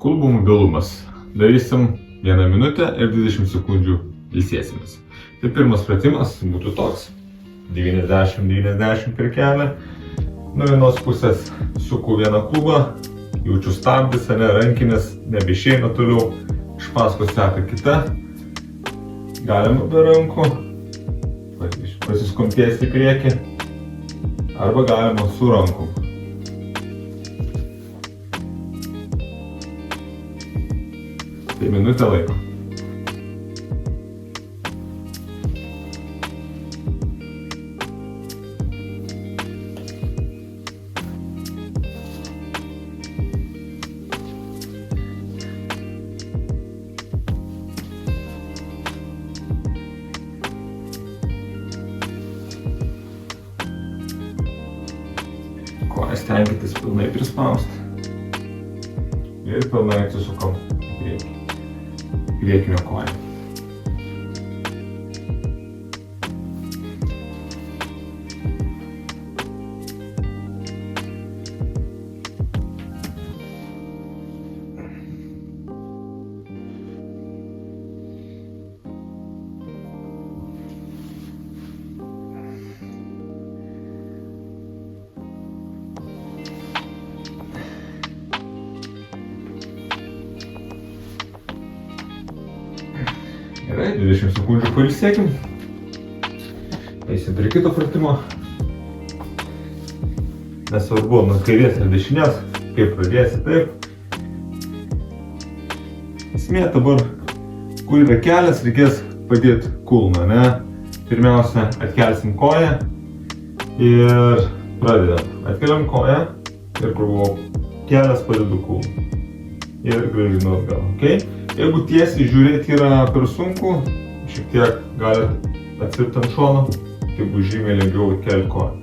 Klubų mobilumas. Darysim 1 minutę ir 20 sekundžių ilsėsimės. Tai pirmas pratimas būtų toks. 90-90 per kelią. Nuo vienos pusės suku vieną klubą, jaučiu stabdis, rankinės, nebeišeina toliau. Iš paskos seka kita. Galima be rankų pasiskumpėti į priekį. Arba galima su rankom. Tai minutę laiko. Kojas tenkitės pilnai prispausti. Ir pilnai atsisukam į priekį. Priekinio koją. Gerai, 20 sekundžių pailsėkim. Eisim prie kito pratimo. Nesvarbu, nuo kairės ar dešinės, kaip pradėsi, taip. Esmė dabar, kur yra kelias, reikės padėti kulną, ne? Pirmiausia, atkelsim koją ir pradedam. Atkeliam koją ir kur buvo kelias, padedu kulną. Ir grąžinu atgal, ok? Jeigu tiesiai žiūrėti yra per sunku, šiek tiek galite atsirpti ant šono, tai bus žymiai lengviau kelti koją.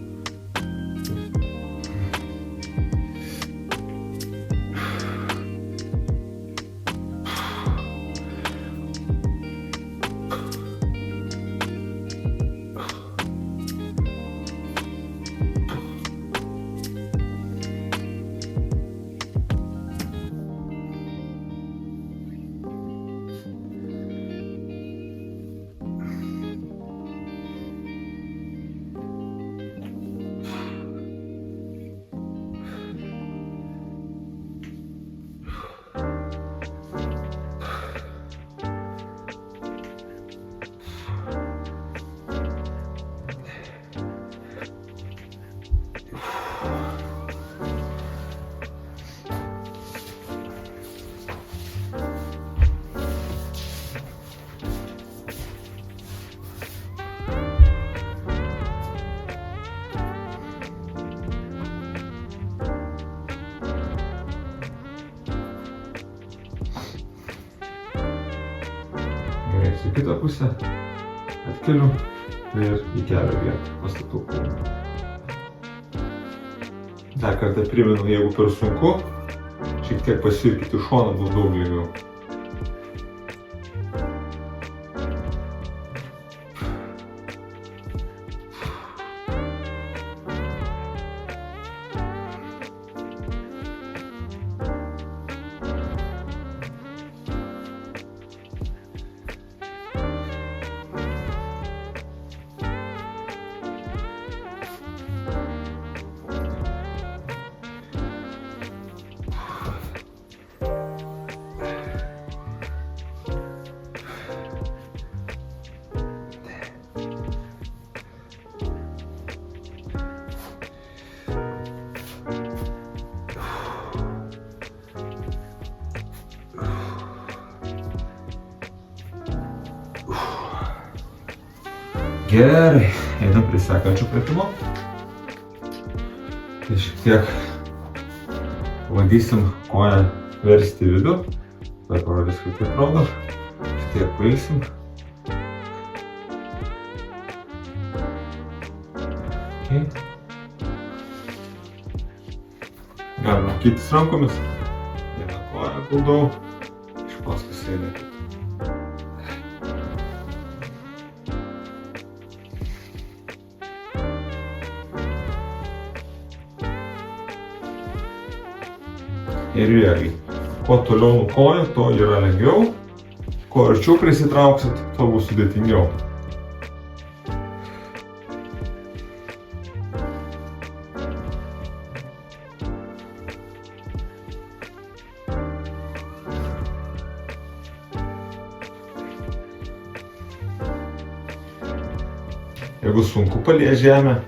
Su kitą pusę atkeliu ir į kelio vietą pastatau kulną. Dar kartą primenu, jeigu per sunku, šiek tiek pasirkite į šoną, bus daug lengviau. Gerai, einam prie sekančio pratimo. Tai šiek tiek bandysim koją versti į vidų. Dar parodys, kaip tai atrodo. Šiek tiek pailsim. Okay. Galima kitis rankomis. Vieną koją guldau. Iš paskos eina kitą. Ir vėlgi, kuo toliau nuo kojų, to yra lengviau. Kuo arčiau prisitrauksit, to bus sudėtingiau. Jeigu sunku paliesti žemę,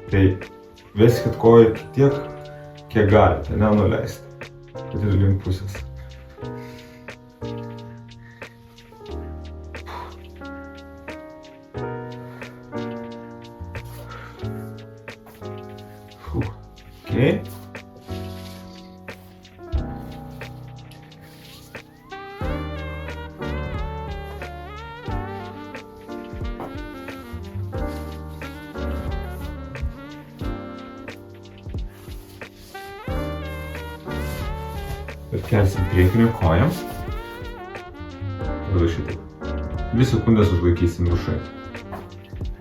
tai veskit koją tiek, kiek galite, nenuleisti. Kad ir link pusės. Okay. Atkelsim priekinę koją. Tada šitaip. 2 sekundės užlaikysim viršai.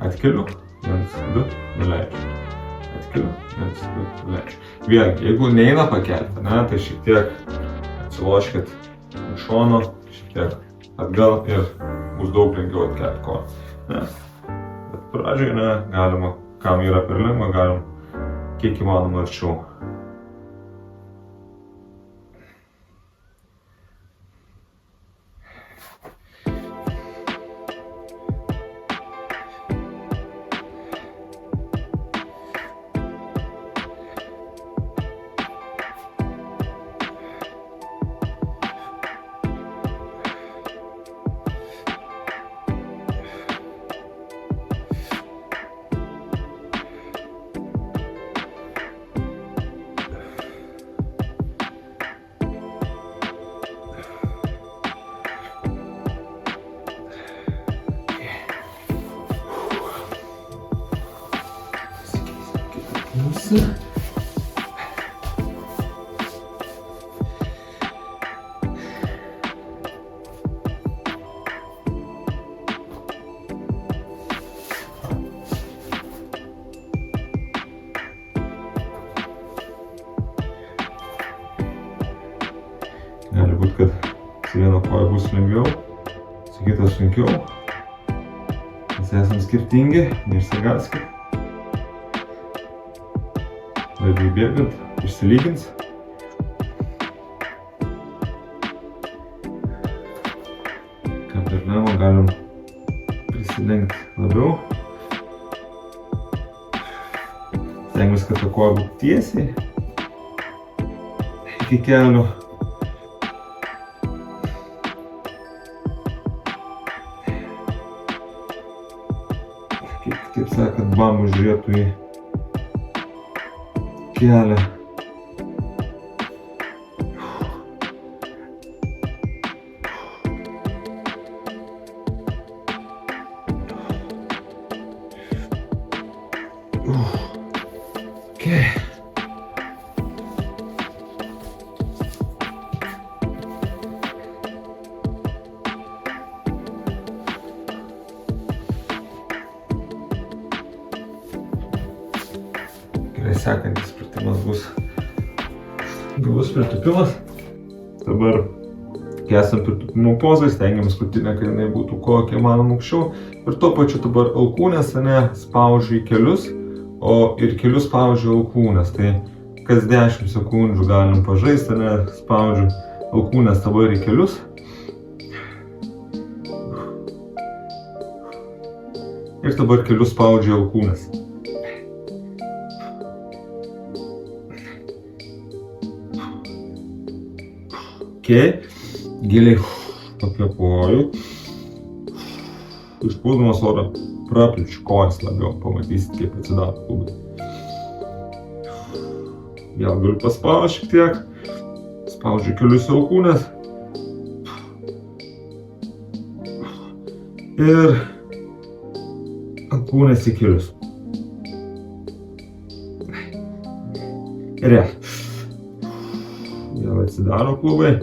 Atkeliu, 1, 2, nuleidžiu. Atkeliu, 1, 2, nuleidžiu. Vėlgi, jeigu neina pakelti, tai šiek tiek atsiloškit iš šono, šiek tiek atgal ir bus daug lengviau atkelti koją. Bet pradžioje galima, kam yra per lengva, galim kiek įmanoma arčiau. Gali būt, kad su viena koja bus lengviau, su kita sunkiau. Mes esam skirtingi, neišsigąskit. Laidai bėgant, išsilygins. Ką per lengva galim prisidengti labiau. Stengiamės, kad ta koja būtų tiesiai iki kelių. Kaip sakant, bambų žiūrėtų į kelią. Okay. Sekantis pratimas bus gilus pritūpimas. Dabar, kai esam pritūpimo pozai, stengiamės krūtinę, kad jinai būtų kuo kiek įmanoma aukščiau. Ir tuo pačiu dabar alkūnės spaudžiu į kelius, o ir kelius spaudžiu alkūnės. Tai kas 10 sekundžių galim pažaisti, spaudžiu alkūnės dabar į kelius. Ir dabar kelius spaudžiu alkūnės. Giliai pakvėpuoju. Išpūsdamas orą prapličiu kojas labiau, pamatysit, kaip atsidaro klubai. Vėl galiu paspausti šiek tiek. Spaudžiu kelius alkūnės. Ir alkūnės į kelius. Ir vėl atsidaro klubai.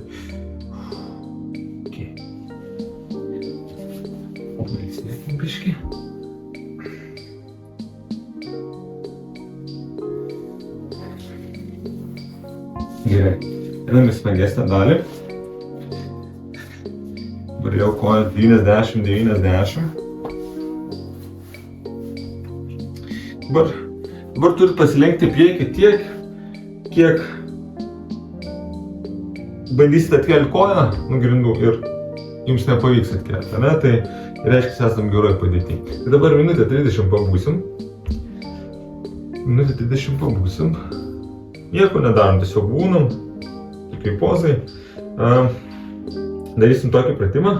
Pailsėkim biškį. Gerai. Einam į smagesnę dalį. Dabar jau koja 90-90. Dabar turi pasilenkti priekį tiek, kiek bandysite atkelti koją nuo grindų ir jums nepavyks atkelti, ne? Tai reiškia, esam geroj padėtį. Tai dabar minutę 30 pabūsim. Nieko nedarom, tiesiog būnam, tokiai pozai. Darysim tokį pratimą.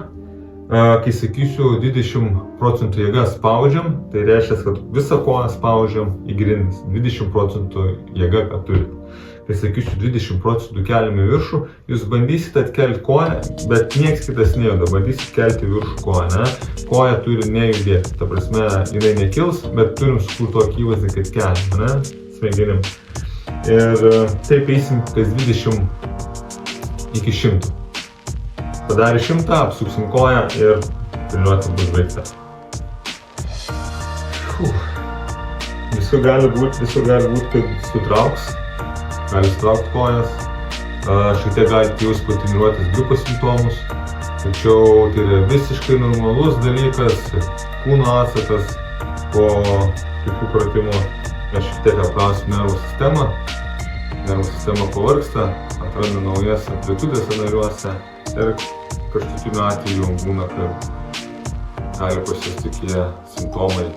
Kai sakysiu 20% jėga spaudžiam, tai reiškia, kad visą koją spaudžiam į grindis. 20% jėga, ką turit. Kai sakysiu 20% keliam į viršų, jūs bandysite atkelti koją, bet nieks kitas nejuda, bandysite kelti į viršų koją, ne? Koja turi nejudėti, ta prasme, jinai nekils, bet turim sukurti tokį įvaizdį, kad keliam, ne? Smegenim. Ir taip eisim kas 20 iki 100. Padarė 100, apsuksim koją ir treniruotė bus baigta. Visko gali būt, kad sutrauks. Gali sutraukti kojas. Šiek tiek galite jūs patreniruotis gripo simptomus. Tačiau tai yra visiškai normalus dalykas, kūno atsakas po tokių pratimų. Mes šiek tiek apkrausim nervų sistemą. Nervų sistema pavargsta, atranda naujas amplitudės sąnariuose. Ir kažkokiu atveju būna, kad gali pasijusti tokie simptomai,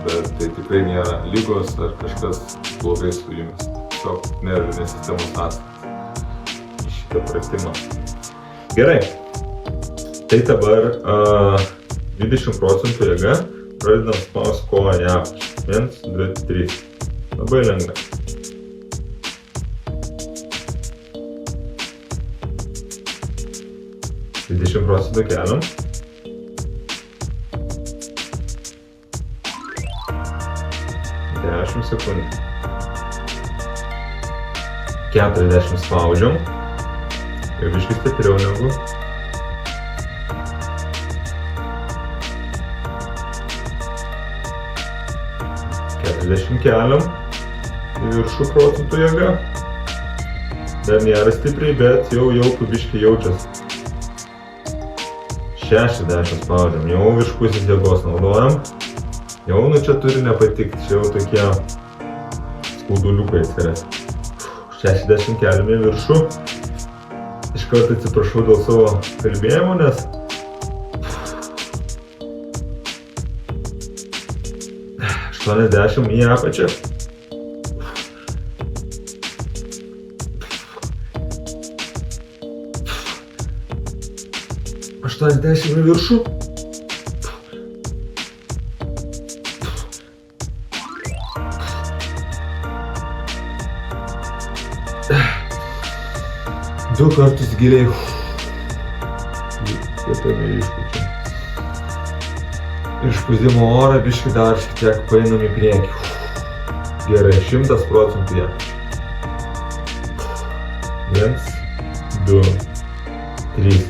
bet tai tikrai nėra ligos ar kažkas blogai su jumis. Tiesiog nervinės sistemos atsakas į šitą pratimą. Gerai, tai dabar 20% jėga, pradedam spausti koją į apačią. 1, 2, 3. Labai lengvai. Dvidešimt procentų keliam. Dešimt sekundžių. 40 spaudžiam. Ir biškį stipriau negu. 40 keliam. Į viršų procentų jėga. Dar nėra stipriai, bet jau biškį jaučiasi. 60 spaudžiam, jau virš pusės jėgos naudojam. Jau čia turi nepatikti, čia jau tokie skauduliukai atsiras. 60 keliame į viršų. Iš karto atsiprašau dėl savo kalbėjimo, nes 80 į apačią. Dešimt į viršų. Du kartus giliai. Išpūsdimo orą, biškį dar šiek tiek paeinam į priekį. Gerai, 100% ją. 1, 2, 3.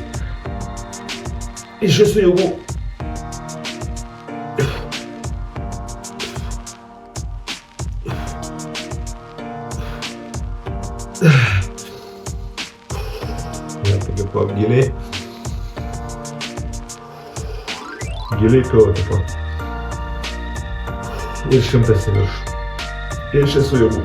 Iš visų jėgų. Nepagipok giliai. Giliai pilvo tipo. Ir 100 į viršų. Ir iš visų jėgų.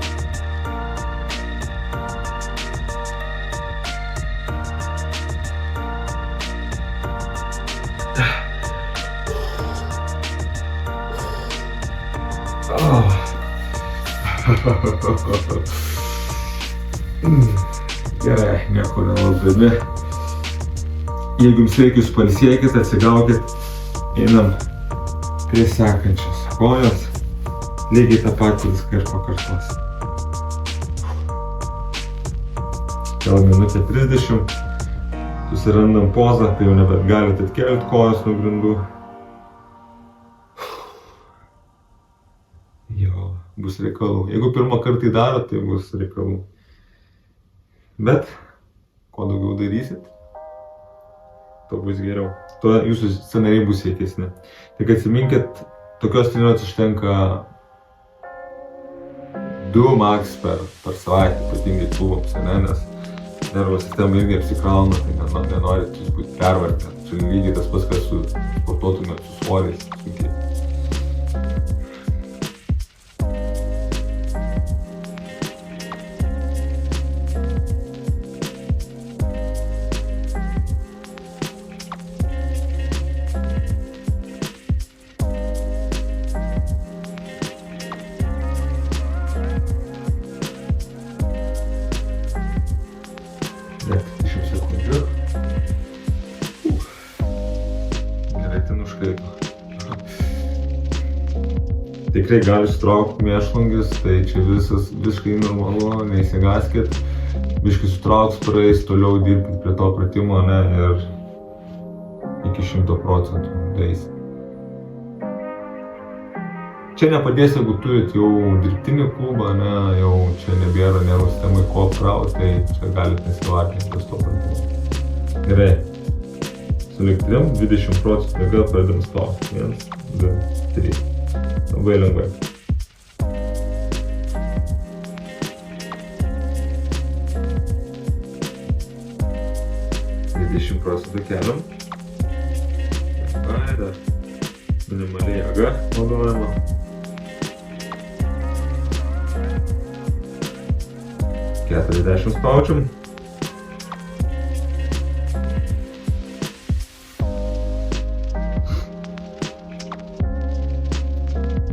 Gerai, nieko nelaukdami. Jeigu jums reikia, jūs pailsėkit, atsigaukit, einam prie sekančios kojos. Lygiai tą patį viską ir pakartos. Gal minutė 30. Susirandam pozą, kai jau nebet galite atkelti kojas nuo grindų. Jo, bus reikalų. Jeigu pirmą kartą tai darot, tai bus reikalų. Bet, kuo daugiau darysit, tuo bus geriau. Tuo jūsų sąnariai bus sveikesni. Tik atsiminkit, tokios treniruotės užtenka 2 max per savaitę, ypatingai pilvams, nes nervų sistema irgi apsikrauna, tai nenorit jūs būti pervargę. Čia lygiai tas pats, kas su sportuotumėt su svoriais. Sunkiai. Net 10 sekundžių. Gerai, ten užkaito. Tikrai gali sutraukti mėšlungis, tai čia visiškai normalu, neįsigaskit. Biškai sutrauks, praeis, toliau dirbkit prie to pratimo, ne, ir iki 100% daeis. Čia nepadės, jeigu turit jau dirbtinį klubą, ne, jau čia nebėra nervų sistemai ko apkrauti, tai čia galit nesivarginti ties to pratimo. Gerai. Sulig 3, 20% jėga pradedam spausti. 1, 2, 3. Labai lengvai. Keliam. Ai, dar minimaliai jėga naudojama. $40 spaudžiam.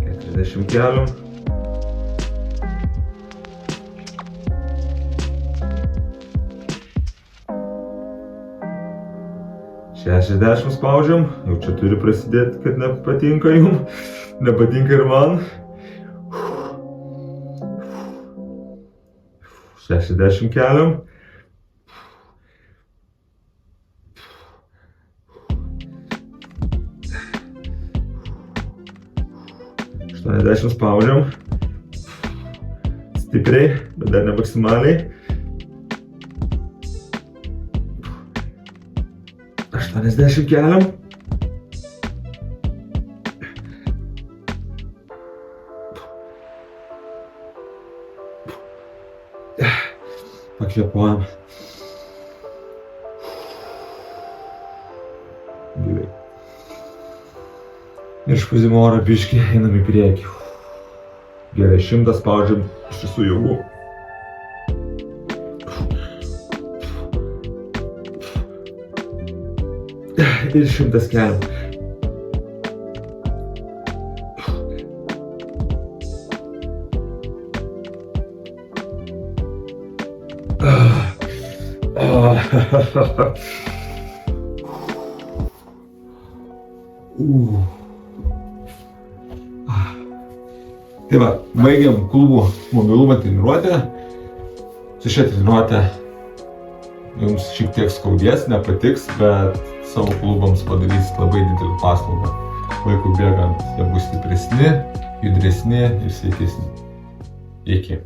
$40 keliam. $60 spaudžiam, jau čia turi prasidėti, kad nepatinka jum, nepatinka ir man. 60 keliam. $80 spaudžiam. Stipriai, bet dar ne maksimaliai. 80 keliam. Pakvėpuojam. Giliai. Išpūsim orą biškį, einam į priekį. Gerai, 100 spaudžiam iš visų jėgų. Ir 100 keliam. Tai va, baigiam klubų mobilumo treniruotę. Su šia treniruotė jums šiek tiek skaudės, nepatiks, bet savo klubams padarysit labai didelį paslaugą. Laikui bėgant jie bus stipresni, judresni ir sveikesni. Iki.